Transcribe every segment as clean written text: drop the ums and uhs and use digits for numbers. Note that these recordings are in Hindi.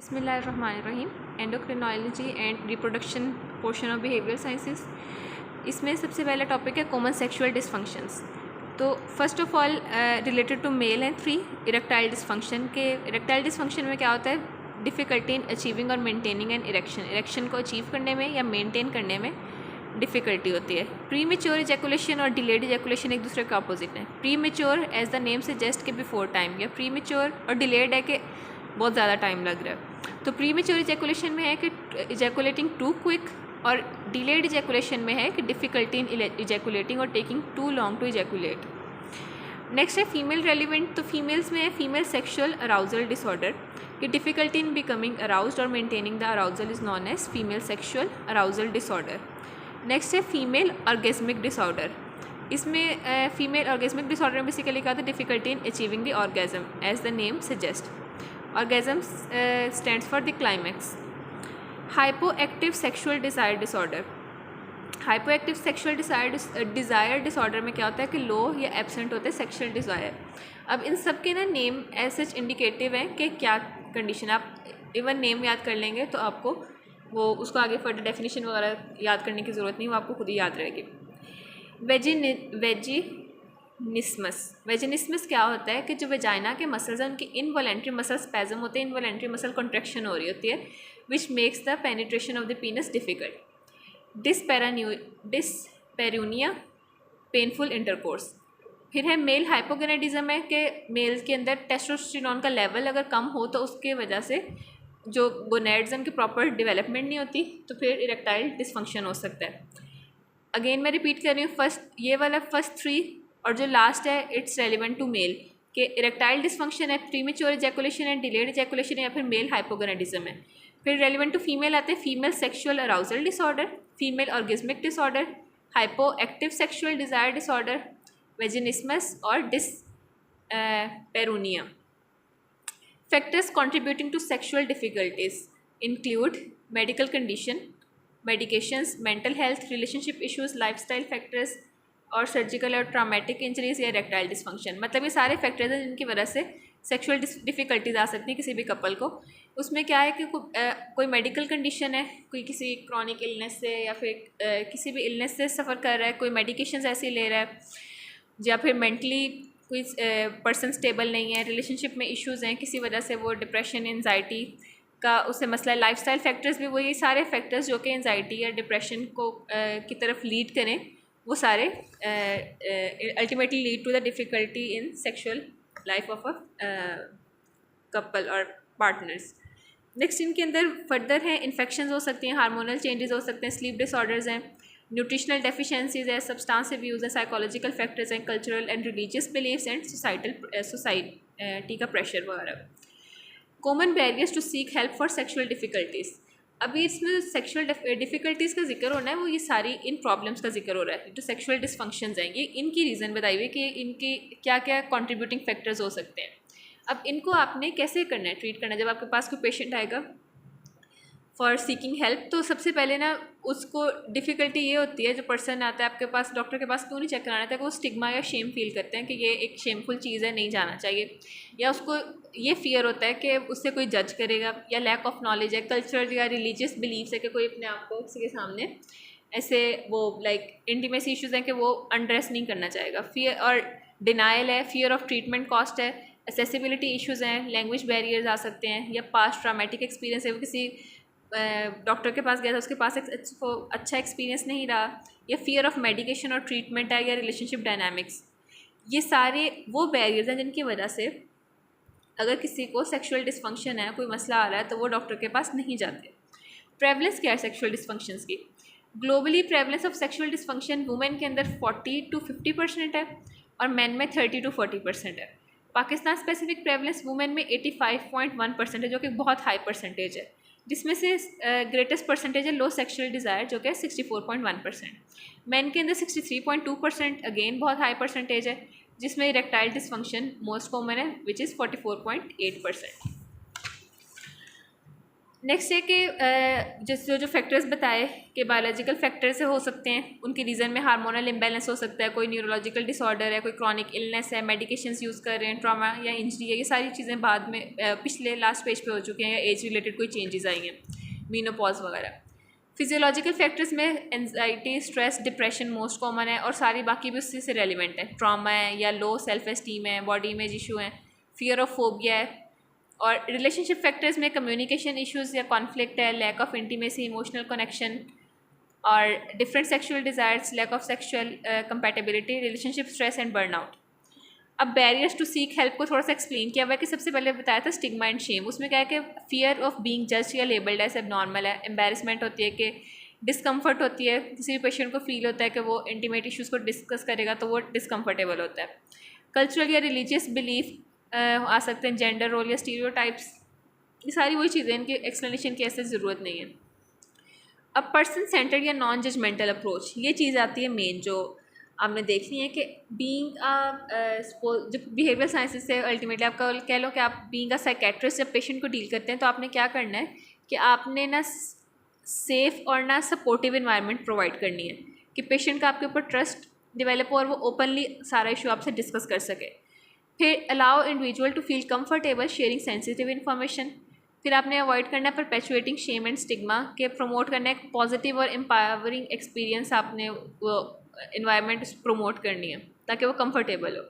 बिस्मिल्लाहिर्रहमानिर्रहीम। Endocrinology and reproduction portion of behaviour sciences. इसमें सबसे पहला टॉपिक है कॉमन सेक्सुअल डिसफंक्शंस। तो first of all related to male and 3 erectile dysfunction के। इरेक्टाइल डिसफंक्शन में क्या होता है? डिफ़िकल्टी इन अचीविंग और मेंटेनिंग एन इरेक्शन को अचीव करने में या मेंटेन करने में डिफ़िकल्टी होती है। प्री मेच्योर इजैकुलेशन और डिलेड इजैकुलेशन एक दूसरे के अपोजिट हैं। Premature as the name suggest के बिफोर टाइम, या प्री मेच्योर, और डिलेड है कि बहुत ज़्यादा टाइम लग रहा है। तो प्री मेच्योर इजैकुलेशन में है कि इजैकुलेटिंग टू क्विक, और डिलेड इजैकुलेशन में है कि डिफ़िकल्टी इन इजैकुलेटिंग और taking too long to ejaculate. Next है फीमेल रेलिवेंट। तो फीमेल्स में है फीमेल सेक्शुअल अराउजल डिसऑर्डर कि डिफ़िकल्टी इन बिकमिंग अराउज्ड और maintaining the arousal is known as female sexual arousal disorder. Next है फीमेल ऑर्गेस्मिक डिसऑर्डर। इसमें फीमेल ऑर्गेस्मिक डिसऑर्डर में बेसिकली क्या था? Difficulty in achieving the orgasm as the name suggest. Orgasm stands for the climax. Hypoactive sexual desire disorder. Hypoactive sexual desire disorder में क्या होता है कि लो या एब्सेंट होते हैं सेक्शुअल डिज़ायर। अब इन सब के ना नेम एज सच इंडिकेटिव हैं कि क्या कंडीशन। आप इवन नेम याद कर लेंगे तो आपको वो उसको आगे फर्दर डेफिनेशन वगैरह याद करने की ज़रूरत नहीं, वो आपको खुद ही याद रहेगी। वेजिनिस्मस क्या होता है कि जो वेजाइना के मसल्स हैं उनकी इनवॉलेंट्री मसल स्पैज़म होते हैं, इनवॉलेंट्री मसल कॉन्ट्रैक्शन हो रही होती है, which makes the penetration of the penis difficult. Dyspareunia, painful intercourse. फिर है मेल हाइपोगोनाडिज्म है कि मेल के अंदर टेस्टोस्टेरोन का लेवल अगर कम हो तो उसके वजह से जो गोनेड्स की प्रॉपर डेवलपमेंट नहीं होती, तो फिर इरेक्टाइल डिसफंक्शन हो सकता है। अगेन मैं रिपीट कर रही हूँ, ये वाला फर्स्ट 3 और जो लास्ट है इट्स रेलिवेंट टू मेल कि इरेक्टाइल डिसफंक्शन है, प्रीमेच्योर इजैकुलेशन है, डिलेड इजैकुलेशन है, या फिर मेल हाइपोगोनाडिज्म है। फिर रेलिवेंट टू फीमेल आते हैं female sexual arousal disorder, female orgasmic disorder, hypoactive sexual desire disorder, vaginismus और dyspareunia. Factors contributing to sexual difficulties include medical condition, medications, mental health, relationship issues, lifestyle factors और सर्जिकल और ट्रामेटिक इंजरीज या इरेक्टाइल डिसफंक्शन। मतलब ये सारे फैक्टर्स हैं जिनकी वजह से सेक्सुअल डिफ़िकल्टीज आ सकती है किसी भी कपल को। उसमें क्या है कि कोई मेडिकल कंडीशन है, कोई किसी क्रॉनिक इलनेस से या फिर किसी भी इलनेस से सफ़र कर रहा है, कोई मेडिकेशंस ऐसे ले रहा है, या फिर मेंटली कोई पर्सन स्टेबल नहीं है, रिलेशनशिप में इश्यूज़ हैं, किसी वजह से वो डिप्रेशन, एनजाइटी का उससे मसला है। लाइफस्टाइल फैक्टर्स भी वही सारे फैक्टर्स जो कि एनजाइटी या डिप्रेशन को की तरफ लीड करें, वो सारे ultimately lead to the difficulty in sexual life of a couple और पार्टनर्स। नेक्स्ट इनके अंदर फर्दर है इन्फेक्शंस हो सकती हैं, हार्मोनल चेंजेस हो सकते हैं, स्लीप डिसऑर्डर्स हैं, न्यूट्रिशनल डेफिशिएंसीज है, सब्सटेंस अब्यूज़ है, साइकोलॉजिकल फैक्टर्स हैं, cultural and religious beliefs and society का प्रेशर वगैरह। Common barriers to seek help for sexual difficulties. अभी इसमें सेक्शुअल डिफ़िकल्टीज़ का जिक्र होना है, वो ये सारी इन प्रॉब्लम्स का जिक्र हो रहा है जो सेक्शुअल डिसफंक्शंस हैं। ये इनकी रीज़न बताइए कि इनकी क्या क्या कंट्रीब्यूटिंग फैक्टर्स हो सकते हैं। अब इनको आपने कैसे करना है, ट्रीट करना है। जब आपके पास कोई पेशेंट आएगा फॉर सीकिंग हेल्प, तो सबसे पहले ना उसको डिफ़िकल्टी ये होती है, जो पर्सन आता है आपके पास, डॉक्टर के पास क्यों नहीं चेक कराना था, कि वो स्टिग्मा या शेम फील करते हैं कि ये एक शेमफुल चीज़ है, नहीं जाना चाहिए, या उसको ये फियर होता है कि उससे कोई जज करेगा, या लैक ऑफ नॉलेज है, कल्चरल या रिलीजियस बिलीव्स है कि कोई अपने आप को किसी के सामने ऐसे वो लाइक इंटीमेसी इश्यूज़ हैं कि वो अनड्रेस नहीं करना चाहेगा, फियर और डिनाइल है, फियर ऑफ ट्रीटमेंट कॉस्ट है, एक्सेसिबिलिटी इश्यूज़ हैं, लैंग्वेज बैरियर्स आ सकते हैं, या पास्ट ट्रामेटिक एक्सपीरियंस है, वो किसी डॉक्टर के पास गया था, उसके पास एक अच्छा एक्सपीरियंस नहीं रहा, या फियर ऑफ मेडिकेशन और ट्रीटमेंट है, या रिलेशनशिप डायनामिक्स। ये सारे वो बैरियर्स हैं जिनकी वजह से अगर किसी को सेक्शुअल डिसफंक्शन है, कोई मसला आ रहा है, तो वो डॉक्टर के पास नहीं जाते। प्रेवलेंस क्या है सेक्शुअल डिसफंक्शंस की? Globally prevalence of sexual dysfunction women के अंदर 40 to 50% है और मैन में 30 to 40% है। पाकिस्तान स्पेसिफिक प्रेवलेंस वुमेन में 85.1% है, जो कि बहुत हाई परसेंटेज है, जिसमें से ग्रेटेस्ट परसेंटेज है लो सेक्शुअल डिज़ायर, जो कि 64.1%। मैन के अंदर 63.2%, अगेन बहुत हाई परसेंटेज है, जिसमें इरेक्टाइल डिसफंक्शन मोस्ट कॉमन है, विच इज़ 44.8%। नेक्स्ट है कि जो फैक्टर्स बताए कि बायोलॉजिकल फैक्टर से हो सकते हैं, उनके रीज़न में हार्मोनल इम्बैलेंस हो सकता है, कोई न्यूरोलॉजिकल डिसऑर्डर है, कोई क्रॉनिक इलनेस है, मेडिकेशंस यूज़ कर रहे हैं, ट्रॉमा या इंजरी है, ये सारी चीज़ें बाद में पिछले लास्ट पेज पे हो चुके हैं, या एज रिलेटेड कोई चेंजेस आई हैं, मीनोपॉज वगैरह। फिजियोलॉजिकल फैक्टर्स में anxiety, stress, depression most common है, और सारी बाकी भी उससे रेलिवेंट है। ट्रॉमा है या लो सेल्फ एस्टीम है, बॉडी इमेज इशू है, फियर ऑफ फोबिया है। और रिलेशनशिप फैक्टर्स में कम्युनिकेशन इश्यूज या कॉन्फ्लिक्ट है, lack of intimacy, emotional connection, और different sexual desires, lack of sexual compatibility, relationship stress and burnout. अब बैरियर्स टू सीक हेल्प को थोड़ा सा एक्सप्लेन किया हुआ है कि सबसे पहले बताया था स्टिग्मा एंड शेम। उसमें क्या है कि फियर ऑफ बीइंग जज्ड या लेबल्ड एज एबनॉर्मल है, एम्बैरेसमेंट होती है, कि डिस्कम्फर्ट होती है, किसी भी पेशेंट को फील होता है कि वो इंटीमेट इश्यूज़ को डिस्कस करेगा तो वो डिस्कम्फर्टेबल होता है। कल्चरल या रिलीजियस बिलीफ आ सकते हैं, जेंडर रोल या स्टीरियोटाइप्स, ये सारी वही चीज़ें, इनकी एक्सप्लेनेशन की ऐसे ज़रूरत नहीं है। अब पर्सन सेंटर्ड या नॉन जजमेंटल अप्रोच, ये चीज़ आती है मेन, जो आपने देखनी है कि बीइंग जो बिहेवियर साइंसेस से अल्टीमेटली आप कह लो कि आप बीइंग अ साइकेट्रिस्ट जब पेशेंट को डील करते हैं तो आपने क्या करना है कि आपने ना सेफ़ और ना सपोर्टिव इन्वायरमेंट प्रोवाइड करनी है कि पेशेंट का आपके ऊपर ट्रस्ट डेवलप हो और वो ओपनली सारा इशू आपसे डिस्कस कर सके। फिर allow individual to feel comfortable sharing sensitive information. फिर आपने अवॉइड करना है परपेचुएटिंग शेम एंड स्टिग्मा, के प्रमोट करना है एक पॉजिटिव और एम्पावरिंग एक्सपीरियंस, आपने वो इन्वायरमेंट प्रमोट करनी है ताकि वो कंफर्टेबल हो।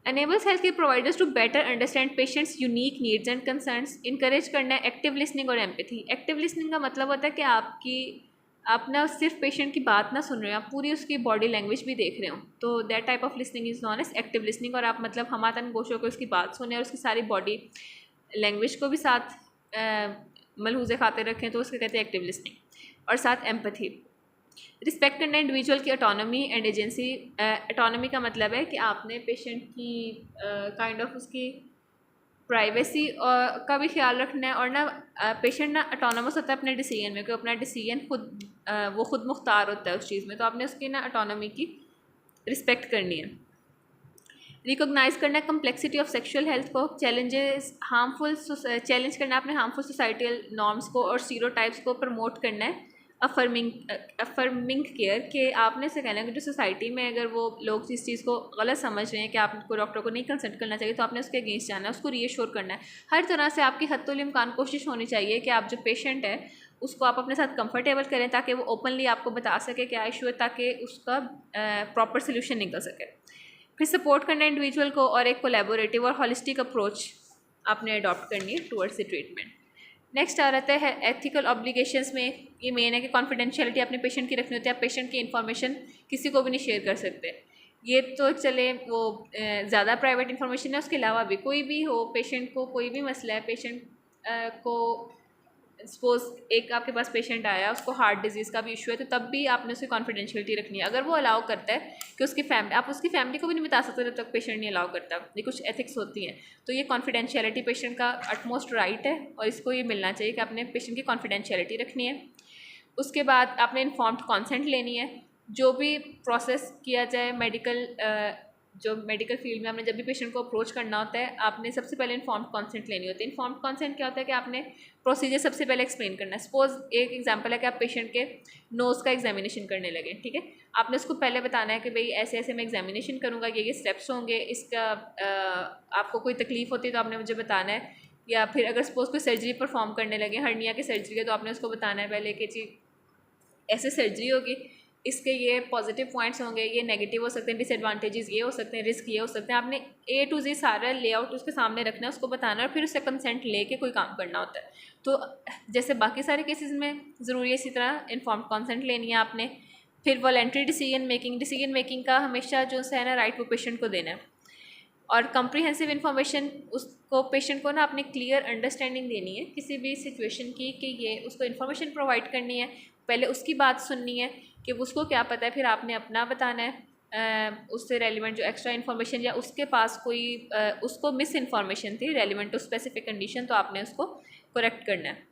enables healthcare providers to better understand patients unique needs and concerns। Encourage करना है एक्टिव लिसनिंग और एम्पैथी। एक्टिव लिसनिंग का मतलब होता है कि आप ना सिर्फ पेशेंट की बात ना सुन रहे हो, आप पूरी उसकी बॉडी लैंग्वेज भी देख रहे हो, तो that type of listening is known as active listening. और आप मतलब हमातन गोशों को उसकी बात सुने और उसकी सारी बॉडी लैंग्वेज को भी साथ मलहूज़े खाते रखें, तो उसके कहते हैं एक्टिव लिसनिंग। और साथ एम्पैथी, रिस्पेक्ट करना इंडिविजुअल की ऑटोनॉमी एंड एजेंसी। ऑटोनॉमी का मतलब है कि आपने पेशेंट की काइंड ऑफ उसकी प्राइवेसी का भी ख्याल रखना है, और ना पेशेंट ना ऑटोनोमस होता है अपने डिसीजन में, कि अपना डिसीजन वो खुद मुख्तार होता है उस चीज़ में, तो आपने उसकी ना ऑटोनॉमी की रिस्पेक्ट करनी है। रिकॉग्नाइज करना है कम्प्लेक्सिटी ऑफ सेक्शुअल हेल्थ को, चैलेंज करना है अपने हार्मफुल सोसाइटल नॉर्म्स को और स्टीरियोटाइप्स को प्रमोट करना है। अफर्मिंग केयर, कि आपने से कहना है कि जो सोसाइटी में अगर वो लोग इस चीज़ को गलत समझ रहे हैं कि आपको डॉक्टर को नहीं कंसल्ट करना चाहिए, तो आपने उसके अगेंस्ट जाना है, उसको रीअश्योर करना है। हर तरह से आपकी हद्दुल इम्कान कोशिश होनी चाहिए कि आप जो पेशेंट है उसको आप अपने साथ कंफर्टेबल करें, ताकि वो ओपनली आपको बता सके क्या इशू है, ताकि उसका प्रॉपर सोल्यूशन निकल सके। फिर सपोर्ट करना है इंडिविजुअल को, और एक कोलैबोरेटिव और हॉलिस्टिक अप्रोच आपने अडॉप्ट करनी है टुवर्ड्स द ट्रीटमेंट। नेक्स्ट आ रहता है एथिकल ऑब्लिगेशंस में, ये मेन है कि कॉन्फिडेंशियलिटी अपने पेशेंट की रखनी होती है, आप पेशेंट की इन्फॉर्मेशन किसी को भी नहीं शेयर कर सकते। ये तो चले वो ज़्यादा प्राइवेट इन्फॉर्मेशन है, उसके अलावा भी कोई भी हो, पेशेंट को कोई भी मसला है, पेशेंट को सपोज एक आपके पास पेशेंट आया, उसको हार्ट डिजीज़ का भी इशू है, तो तब भी आपने उसकी कॉन्फिडेंशियलिटी रखनी है। अगर वो अलाउ करता है कि उसकी फैमिली, आप उसकी फैमिली को भी नहीं बता सकते जब तक पेशेंट नहीं अलाउ करता, ये कुछ एथिक्स होती हैं, तो ये कॉन्फिडेंशियलिटी पेशेंट का अटमोस्ट राइट है, और इसको ये मिलना चाहिए कि आपने पेशेंट की कॉन्फिडेंशियलिटी रखनी है। उसके बाद आपने इन्फॉर्म्ड कॉन्सेंट लेनी है। जो भी प्रोसेस किया जाए जो मेडिकल फील्ड में, आपने जब भी पेशेंट को अप्रोच करना होता है, आपने सबसे पहले इन्फॉर्म्ड कॉन्सेंट लेनी होती है। इन्फॉर्म्ड कॉन्सेंट क्या होता है कि आपने प्रोसीजर सबसे पहले एक्सप्लेन करना है। सपोज एक एग्जांपल है कि आप पेशेंट के नोज़ का एग्जामिनेशन करने लगे, ठीक है, आपने उसको पहले बताना है कि भाई ऐसे ऐसे मैं एग्जामिनेशन करूँगा, ये स्टेप्स होंगे, इसका आपको कोई तकलीफ़ होती है तो आपने मुझे बताना है। या फिर अगर सपोज कोई सर्जरी परफॉर्म करने लगे, हर्निया की सर्जरी है, तो आपने उसको बताना है पहले कि जी ऐसे सर्जरी होगी, इसके ये पॉजिटिव पॉइंट्स होंगे, ये नेगेटिव हो सकते हैं, डिसएडवांटेजेस ये हो सकते हैं, रिस्क ये हो सकते हैं। आपने A to Z सारा लेआउट उसके सामने रखना है, उसको बताना है, और फिर उससे कंसेंट लेके कोई काम करना होता है। तो जैसे बाकी सारे केसेस में ज़रूरी है, इसी तरह इन्फॉर्म्ड कंसेंट लेनी है आपने। फिर वॉलंटरी डिसीजन मेकिंग का हमेशा जो है ना राइट वो पेशेंट को देना है। और कम्प्रीहेंसिव इन्फॉर्मेशन, उसको पेशेंट को ना अपनी क्लियर अंडरस्टैंडिंग देनी है किसी भी सिचुएशन की, कि ये उसको इन्फॉर्मेशन प्रोवाइड करनी है, पहले उसकी बात सुननी है कि उसको क्या पता है, फिर आपने अपना बताना है उससे रेलिवेंट जो एक्स्ट्रा इन्फॉर्मेशन, या उसके पास कोई उसको मिस इन्फॉर्मेशन थी रेलिवेंट टू स्पेसिफिक कंडीशन, तो आपने उसको करेक्ट करना है।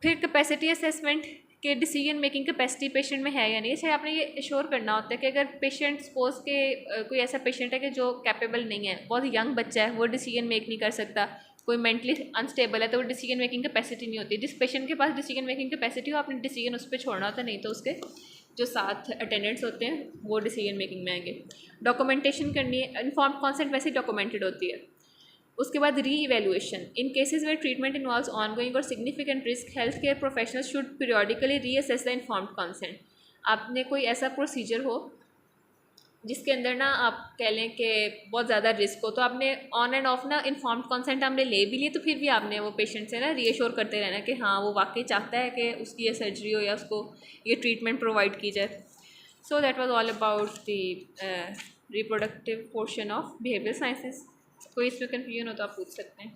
फिर कैपेसिटी असेसमेंट, कि डिसीजन मेकिंग कैपेसिटी पेशेंट में है या नहीं। चाहे आपने ये एश्योर करना होता है कि अगर पेशेंट सपोज के कोई ऐसा पेशेंट है कि जो कैपेबल नहीं है, बहुत यंग बच्चा है, वो डिसीजन मेक नहीं कर सकता, कोई मेंटली अनस्टेबल है तो वो डिसीजन मेकिंग कैपेसिटी नहीं होती। जिस पेशेंट के पास डिसीजन मेकिंग कैपेसिटी हो आपने डिसीजन उस पर छोड़ना होता है, नहीं तो उसके जो साथ अटेंडेंट्स होते हैं वो डिसीजन मेकिंग में आएंगे। डॉक्यूमेंटेशन करनी है, इन्फॉर्म्ड कंसेंट वैसे डॉक्यूमेंटेड होती है। उसके बाद reevaluation, in cases where treatment involves ongoing और significant risk health care professionals should periodically reassess the informed consent. आपने कोई ऐसा प्रोसीजर हो जिसके अंदर ना आप कह लें कि बहुत ज़्यादा रिस्क हो, तो आपने ऑन एंड ऑफ ना इन्फॉर्म्ड कंसेंट आपने ले भी लिए, तो फिर भी आपने वो पेशेंट से ना रीअश्योर करते रहना कि हाँ वो वाकई चाहता है कि उसकी ये सर्जरी हो या उसको ये ट्रीटमेंट प्रोवाइड की जाए। So that was all about the reproductive portion of behaviour sciences. कोई इसमें कन्फ्यूजन हो तो आप पूछ सकते हैं।